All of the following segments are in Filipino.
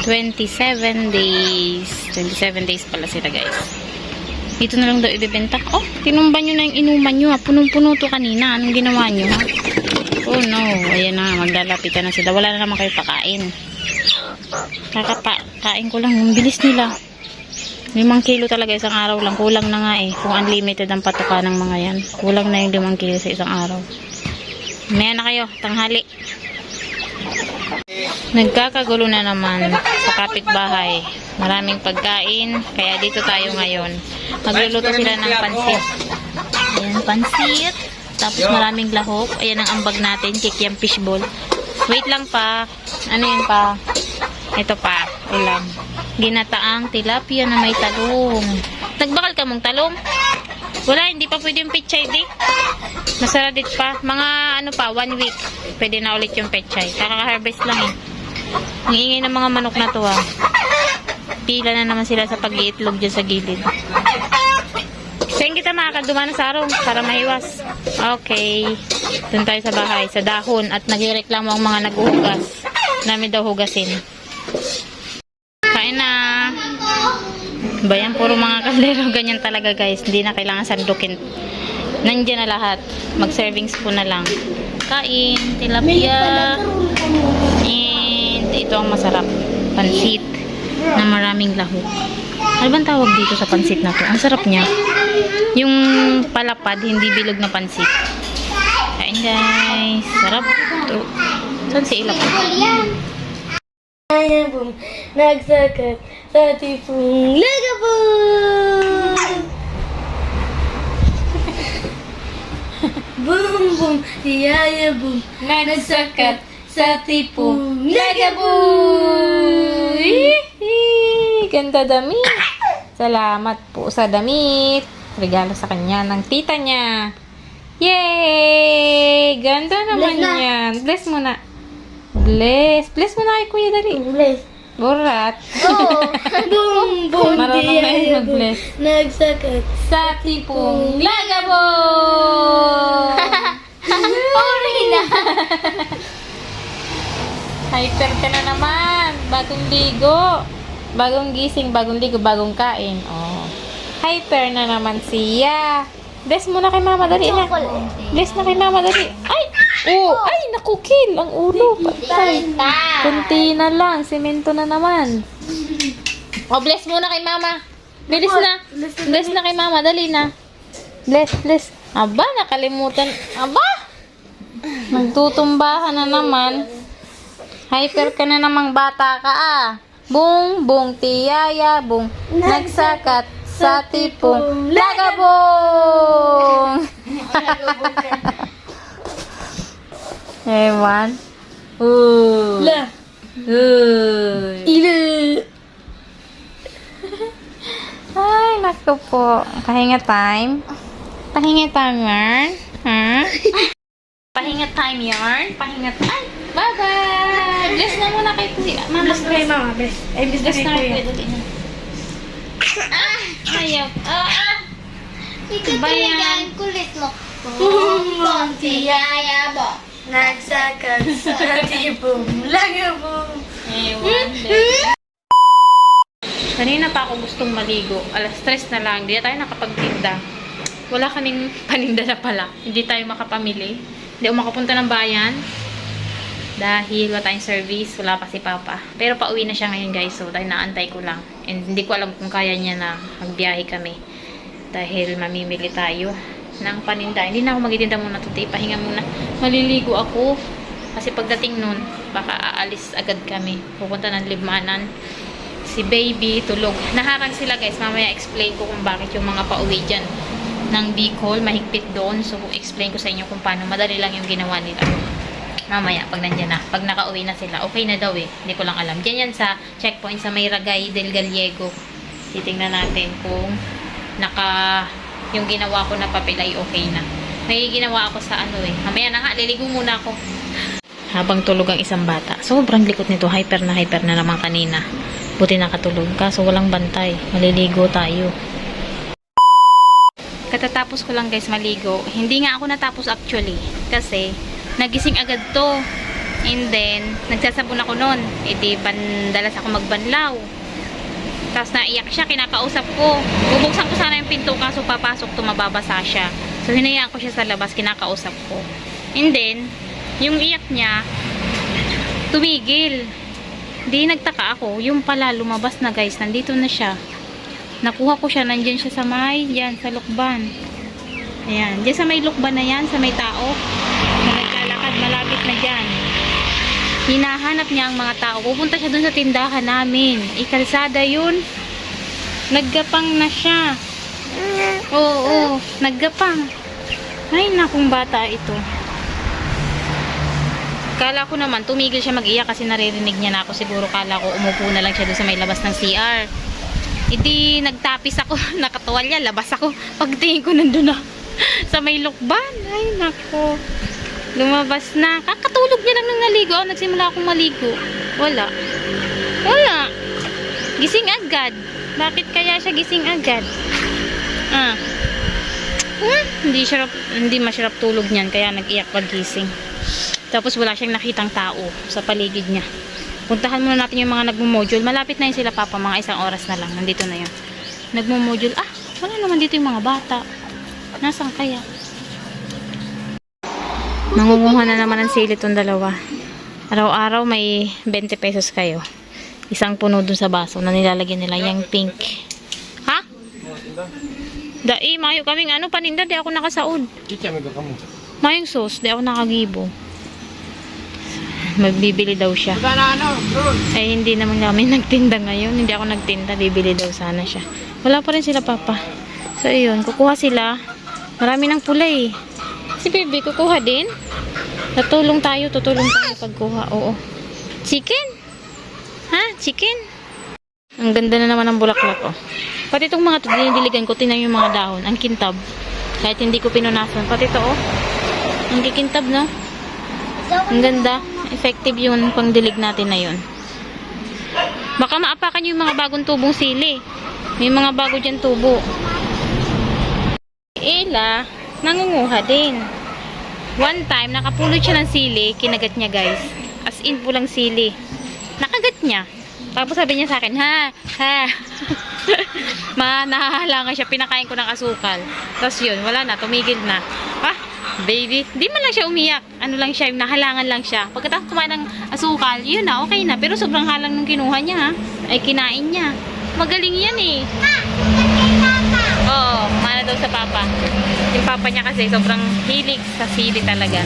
27 days. 27 days pala sila, guys. Dito na lang daw ibibenta. Oh, tinumba nyo na yung inuman nyo. Punong-puno to kanina. Anong ginawa nyo, ha? Oh, no. Ayan na. Maglalapitan na sila. Wala na naman kayo pakain. Kakakain ko lang. Ang bilis nila. 5 kilo talaga isang araw lang. Kulang na nga eh. Kung unlimited ang patuka ng mga yan. Kulang na yung 5 kilo sa isang araw. Maya na kayo. Tanghali. Nagkakagulo na naman sa kapitbahay. Maraming pagkain. Kaya dito tayo ngayon. Magluluto sila ng pansit. Ayan, pansit. Tapos maraming lahok. Ayan ang ambag natin. Kikiam fishball. Wait lang pa. Ano yun pa? Ito pa. Ulam. Ginataang tilapia na may talong. Nagbakal ka mong talong? Wala, hindi pa pwede yung pechay di. Masaradit pa. Mga ano pa, 1 week. Pwede na ulit yung pechay. Kaka-harvest lang eh. Ang ingay ng mga manok na to ah. Pila na naman sila sa pag-iitlog dyan sa gilid. Saan kita makakaduma na sa araw para mahiwas? Okay. Doon tayo sa bahay, sa dahon. At nagreklamo ang mga nag-uhugas. Namin daw hugasin. Kain na. Bayan, puro mga kaldero. Ganyan talaga guys. Hindi na kailangan sandukin. Nandiyan na lahat. Mag-servings po na lang. Kain, tilapia. And ito ang masarap. Pansit na maraming lahok. Ano bang tawag dito sa pansit na to? Ang sarap niya. Yung palapad, hindi bilog na pansit. Kain guys. Sarap. Ito. Saan si Ilap? Ayabong nagsakat sa tipong lagabong. Boom boom, si Ayabong nagsakat sa tipong lagabong. Ganda damit. Salamat po sa damit. Regalo sa kanya ng tita niya. Yay! Ganda naman yan. Bless mo na. Bless. Bless mo na kay Kuya dali. Bless. Burat. Oh, boom boom, Marunong si na yun Ayabong mag-bless. nagsakat Sa tipong lagabong. Sorry na. Hyper ka na naman. Bagong ligo. Bagong gising, bagong ligo, bagong kain. Oh. Hyper na naman siya. Bless mo na kay mama, dali na. Bless na kay mama, dali. Ay! Oh! Ay! Nakukil! Ang ulo. Patay. Kunti na lang. Semento na naman. Oh, bless muna kay mama. Bilis na. Bless na kay mama, dali na. Bless, bless. Aba, nakalimutan. Aba! Magtutumbahan na naman. Hyper ka na namang bata ka ah. Bung, bung, tiyaya, bung. Nagsakat sa tipong lagabong. Ewan. La. Ila. Ay, naku po. Pahinga time. Pahinga time yarn. Ha? Pahinga time yarn. Pahinga time. Bye-bye. Bless na muna kay Kuya. Mama, Bless kay mama, bless. Ay, bless bless kay na kay kuya. Kuya. Dali na. Ayaw. Ikaw Bayan. talaga ang kulit mo. Boom, si Ayabong. Nagsakat sa tipong lagabong. Ewan. Kanina pa ako gustong maligo. Alas 3 na lang. Hindi na tayo nakapagtinda. Wala kaming paninda na pala. Hindi tayo makapamili. Hindi ako makapunta ng bayan. Dahil wala tayong service. Wala pa si Papa. Pero pauwi na siya ngayon guys. So tayo naantay ko lang. And hindi ko alam kung kaya niya na magbiyahe kami. Dahil mamimili tayo ng paninda. Hindi na ako magtitinda muna today. Pahinga muna. Maliligo ako. Kasi pagdating nun, baka aalis agad kami. Pupunta ng Libmanan. Si baby, tulog. Naharang sila guys. Mamaya explain ko kung bakit yung mga pauwi dyan ng Bicol, mahigpit doon. So, explain ko sa inyo kung paano. Madali lang yung ginawa nila. Mamaya, pag nandyan na. Pag nakauwi na sila, okay na daw eh. Hindi ko lang alam. Diyan yan sa checkpoint sa Mayragay del Gallego. Titingnan natin kung yung ginawa ko na papel ay okay na. May ginawa ako sa ano eh. Mamaya na nga, liligo muna ako. Habang tulog ang isang bata. Sobrang likot nito. Hyper na naman kanina. Buti nakatulog. Kaso walang bantay. Maliligo tayo. Katatapos ko lang guys maligo. Hindi nga ako natapos actually. Kasi nagising agad to. And then, nagsasabon ako nun. E di, dalas ako magbanlaw. Tapos naiyak siya, kinakausap ko. Bubuksan ko sana yung pinto, kaso papasok to, mababasa siya. So, hinayaan ko siya sa labas, kinakausap ko. And then, yung iyak niya, tumigil. Di nagtaka ako, yung pala lumabas na guys, nandito na siya. Nakuha ko siya, nandyan siya sa may, yan, sa lukban. Ayan, dyan sa may lukban na yan, sa may tao. Na naglalakad, malapit na dyan. Hinahanap niya ang mga tao. Pupunta siya dun sa tindahan namin. Ikalsada yun. Naggapang na siya. Oo, naggapang. Ay, nakong bata ito. Kala ko naman, tumigil siya mag-iyak kasi naririnig niya na ako. Siguro kala ko umupo na lang siya doon sa may labas ng CR. Hindi, nagtapis ako. Nakatuwalya, labas ako. Pagtingin ko nandun na. Sa may lukban. Ay, nako. Lumabas na. Kakatulog niya lang nang naligo. Nagsimula akong maligo. Wala. Wala. Gising agad. Bakit kaya siya gising agad? Hindi masarap tulog niyan. Kaya nag-iyak pag-gising. Tapos wala siyang nakitang tao sa paligid niya. Puntahan muna natin yung mga nagmo-module. Malapit na yun sila papa. Mga 1 oras na lang. Nandito na yun. Nagmo-module. Wala naman dito yung mga bata. Nasaan kaya? Nangunguha na naman ng sili itong dalawa. Araw-araw may 20 pesos kayo. Isang puno dun sa baso na nilalagyan nila yung pink. Ha? Dai, mayo kaming paninda. Di ako nakasaod. Mayong sauce. Di ako nakagibo. Magbibili daw siya. Ay, hindi naman namin nagtinda ngayon. Hindi ako nagtinda. Bibili daw sana siya. Wala pa rin sila papa. So, ayun. Kukuha sila. Marami ng pula eh. Si baby, kukuha din. Tutulong tayo pagkuha. Oo. Chicken? Ha? Chicken? Ang ganda na naman ng bulaklak, oh. Pati itong mga dinidiligan ko, tingnan yung mga dahon. Ang kintab. Kahit hindi ko pinunasan. Pati ito, oh. Ang kikintab, no? Ang ganda. Effective yung pangdilig natin na yun. Baka maapakan yung mga bagong tubong sili. May mga bago dyan tubo. Ela, nangunguha din. One time, nakapulot siya ng sili, kinagat niya guys. As in, pulang sili. Nakagat niya. Tapos sabi niya sa akin, ha. Nahahalangan siya, pinakain ko ng asukal. Tapos yun, wala na, tumigil na. Baby, di man lang siya umiyak. Ano lang siya, nahalangan lang siya. Pagkatapos kumain ng asukal, yun na, okay na. Pero sobrang halang nung kinuha niya, ha. Ay, kinain niya. Magaling yan eh. Oo, mana daw sa papa. Yung papa niya kasi sobrang hilig sa sili talaga.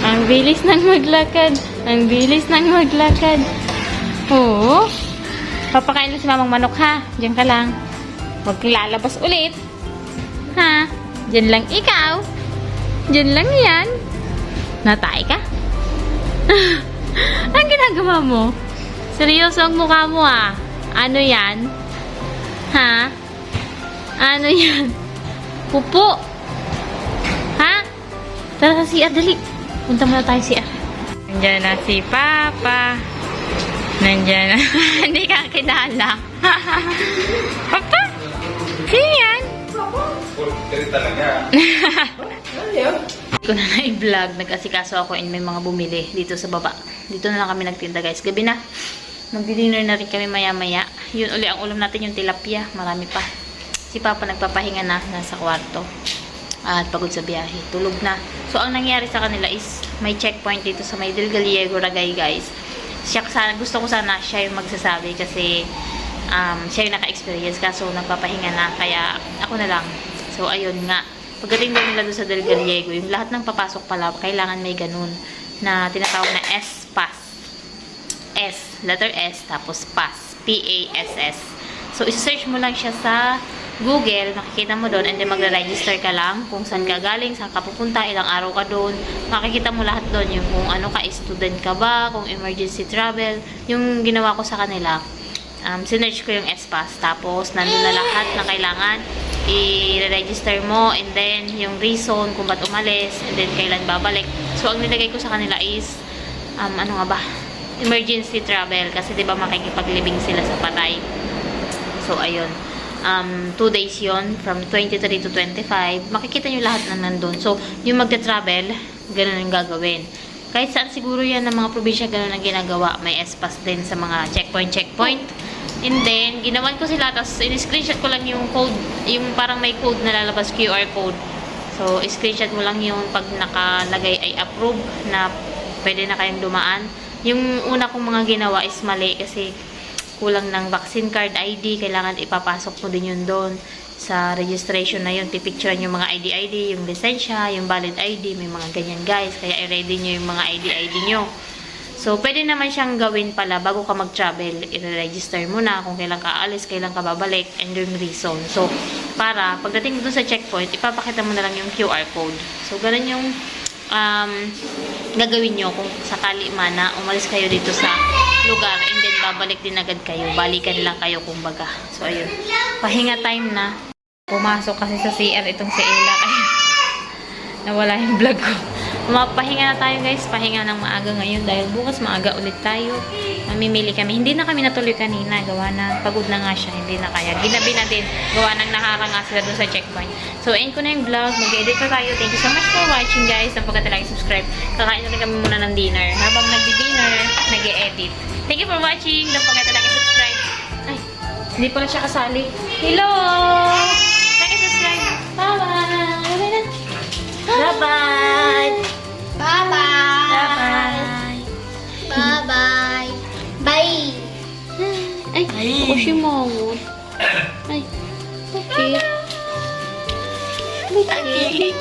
Ang bilis nang maglakad. Ang bilis nang maglakad. Oo. Papakain lang si mamang manok, ha? Diyan ka lang. Huwag kang lalabas ulit. Ha? Diyan lang ikaw. Diyan lang yan. Natay ka? Ang ginagawa mo? Seryoso ang mukha mo, ah. Ano yan? Ha? Ano yan? Pupo. Ha? Tara sa CR, dali. Punta muna tayo CR. Nandiyan na si Papa. Nandiyan na. Hindi ka kilala. Papa? Sino yan? Ko na na-vlog. Nag-asikaso ako and may mga bumili dito sa baba. Dito na lang kami nagtinda guys. Gabi na. Magdi-dinner na rin kami maya-maya. Yun uli ang ulam natin yung tilapia. Marami pa. Si Papa nagpapahinga na. Nasa kwarto. At pagod sa biyahe. Tulog na. So, ang nangyari sa kanila is may checkpoint dito sa may Del Gallego, Ragay, guys. Gusto ko sana siya yung magsasabi kasi siya yung naka-experience kaso nagpapahinga na. Kaya ako na lang. So, ayun nga. Pagdating daw nila doon sa Del Gallego, yung lahat ng papasok pala, kailangan may ganun na tinatawag na S-Pass. S, letter S, tapos pass. P-A-S-S. So, isearch mo lang siya sa Google, makikita mo doon, and then magre-register ka lang kung saan ka galing, saan ka pupunta, ilang araw ka doon. Makikita mo lahat doon, yung kung ano ka, student ka ba, kung emergency travel. Yung ginawa ko sa kanila, sinearch ko yung S-Pass. Tapos, nandun na lahat na kailangan. I-register mo, and then, yung reason kung ba't umalis, and then, kailan babalik. So, ang nilagay ko sa kanila is, ano nga ba? Emergency travel. Kasi, di ba, makikipaglibing sila sa patay. So, ayun. 2 days yon from 23 to 25. Makikita nyo lahat na nandun. So, yung magta-travel, ganun ang gagawin. Kahit saan siguro yan ng mga probinsya, ganun ang ginagawa. May S-Pass din sa mga checkpoint. And then, ginawan ko sila, tapos in-screenshot ko lang yung code, yung parang may code na lalabas, QR code. So, screenshot mo lang yung pag nakalagay ay approve na pwede na kayong dumaan. Yung una kong mga ginawa is mali kasi kulang ng vaccine card ID, kailangan ipapasok mo din yun doon sa registration na yun. Pipicturean yung mga ID, yung lisensya, yung valid ID, may mga ganyan guys. Kaya i-ready nyo yung mga ID nyo. So, pwede naman siyang gawin pala bago ka mag-travel. I-register mo na kung kailan ka aalis, kailan ka babalik, and yung reason. So, para pagdating doon sa checkpoint, ipapakita mo na lang yung QR code. So, ganun yung gagawin nyo kung sakali man na umalis kayo dito sa lugar, and then babalik din agad kayo. Balikan lang kayo kumbaga. So, ayun. Pahinga time na. Pumasok kasi sa CR itong si Ella kaya nawala yung vlog ko. Pahinga na tayo guys. Pahinga ng maaga ngayon dahil bukas maaga ulit tayo. Mamimili kami. Hindi na kami natuloy kanina. Gawa na. Pagod na nga siya. Hindi na kaya. Ginabi na din. Gawa nang naharang nga sila dun sa checkpoint. So, end ko na yung vlog. Mag-edit pa tayo. Thank you so much for watching guys. Ang pagkatalagi subscribe. Kakain na rin kami muna ng dinner. Habang nagdi-dinner, nag-e-edit. Thank you for watching. Don't forget to like and subscribe. Ay, hindi pala siya kasali. Hello! Like and subscribe. Bye-bye! Bye-bye! Bye-bye. Bye-bye. Bye. Ay, ako si Mawot. Ay, bakit? Bakit?